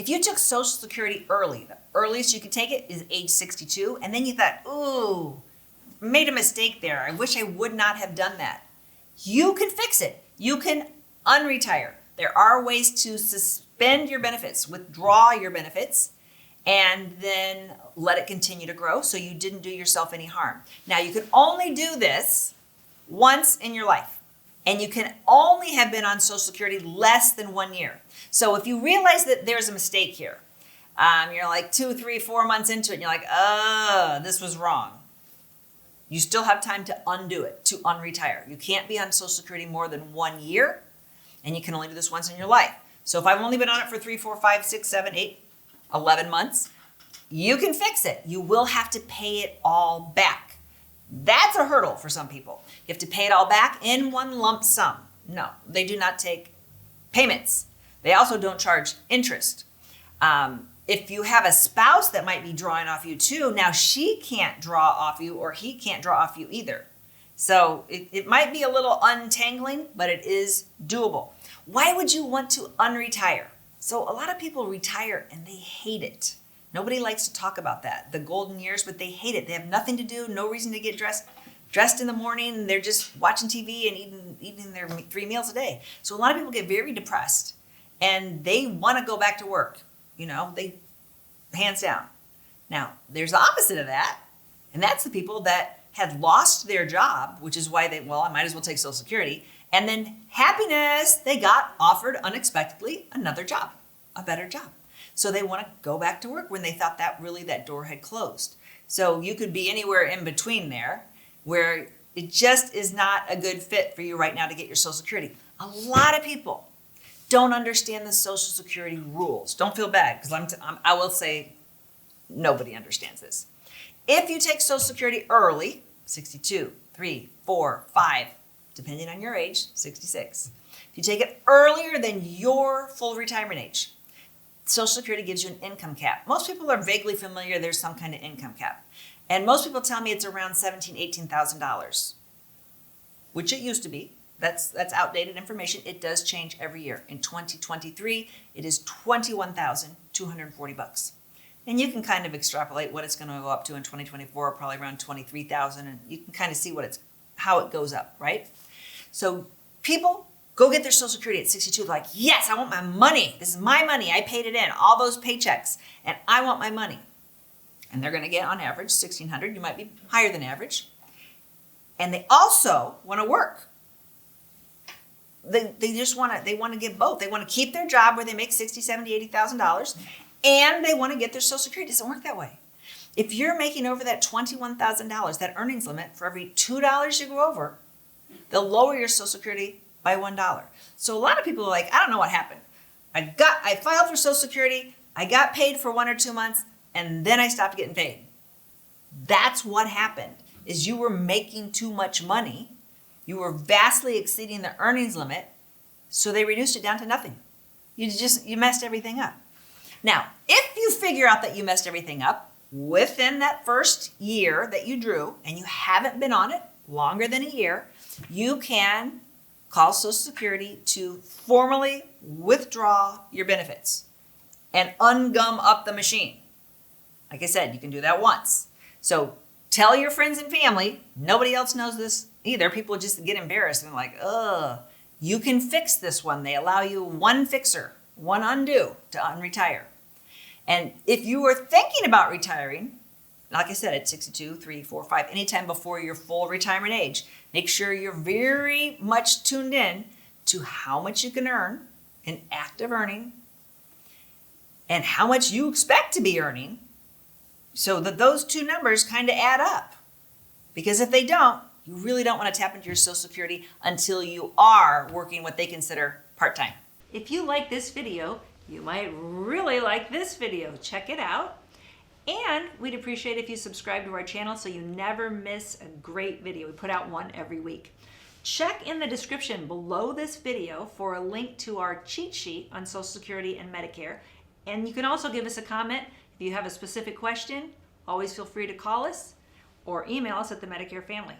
If you took Social Security early, the earliest you could take it is age 62, and then you thought, ooh, made a mistake there. I wish I would not have done that. You can fix it. You can unretire. There are ways to suspend your benefits, withdraw your benefits, and then let it continue to grow so you didn't do yourself any harm. Now, you can only do this once in your life, and you can only have been on Social Security less than 1 year. So if you realize that there's a mistake here, you're like 2, 3, 4 months into it, and you're like, this was wrong. You still have time to undo it, to unretire. You can't be on Social Security more than 1 year, and you can only do this once in your life. So if I've only been on it for 3, 4, 5, 6, 7, 8, 11 months, you can fix it. You will have to pay it all back. That's a hurdle for some people. You have to pay it all back in one lump sum. No, they do not take payments. They also don't charge interest. If you have a spouse that might be drawing off you too, now she can't draw off you or he can't draw off you either. So it might be a little untangling, but it is doable. Why would you want to unretire? So a lot of people retire and they hate it. Nobody likes to talk about that, the golden years, but they hate it. They have nothing to do, no reason to get dressed in the morning. They're just watching TV and eating their 3 meals a day. So a lot of people get very depressed and they want to go back to work. They hands down. Now, there's the opposite of that, and that's the people that had lost their job, which is why I might as well take Social Security. And then happiness, they got offered unexpectedly another job, a better job. So they want to go back to work when they thought that door had closed. So you could be anywhere in between there where it just is not a good fit for you right now to get your Social Security. A lot of people don't understand the Social Security rules. Don't feel bad, because I will say nobody understands this. If you take Social Security early, 62, 3, 4, 5, depending on your age, 66. If you take it earlier than your full retirement age, Social Security gives you an income cap. Most people are vaguely familiar there's some kind of income cap. And most people tell me it's around $17,000, $18,000, which it used to be. That's outdated information. It does change every year. In 2023, it is $21,240. And you can kind of extrapolate what it's going to go up to in 2024, probably around $23,000, and you can kind of see how it goes up, right? So people go get their Social Security at 62, like, yes, I want my money. This is my money. I paid it in, all those paychecks, and I want my money. And they're going to get, on average, $1,600. You might be higher than average. And they also want to work. They want to get both. They want to keep their job where they make $60,000, $70,000, $80,000, and they want to get their Social Security. It doesn't work that way. If you're making over that $21,000, that earnings limit, for every $2 you go over, they'll lower your Social Security by $1. So a lot of people are like, I don't know what happened. I filed for Social Security, I got paid for 1 or 2 months, and then I stopped getting paid. That's what happened, is you were making too much money. You were vastly exceeding the earnings limit, so they reduced it down to nothing. You messed everything up. Now, if you figure out that you messed everything up within that first year that you drew, and you haven't been on it longer than a year, you can call Social Security to formally withdraw your benefits and ungum up the machine. Like I said, you can do that once. So tell your friends and family. Nobody else knows this either. People just get embarrassed and like, you can fix this one. They allow you one fixer, one undo to unretire. And if you were thinking about retiring, like I said, at 62, 3, 4, 5, anytime before your full retirement age, make sure you're very much tuned in to how much you can earn in active earning and how much you expect to be earning, so that those two numbers kind of add up. Because if they don't, you really don't want to tap into your Social Security until you are working what they consider part-time. If you like this video, you might really like this video. Check it out. And we'd appreciate if you subscribe to our channel so you never miss a great video. We put out one every week. Check in the description below this video for a link to our cheat sheet on Social Security and Medicare. And you can also give us a comment if you have a specific question. Always feel free to call us or email us at the Medicare Family.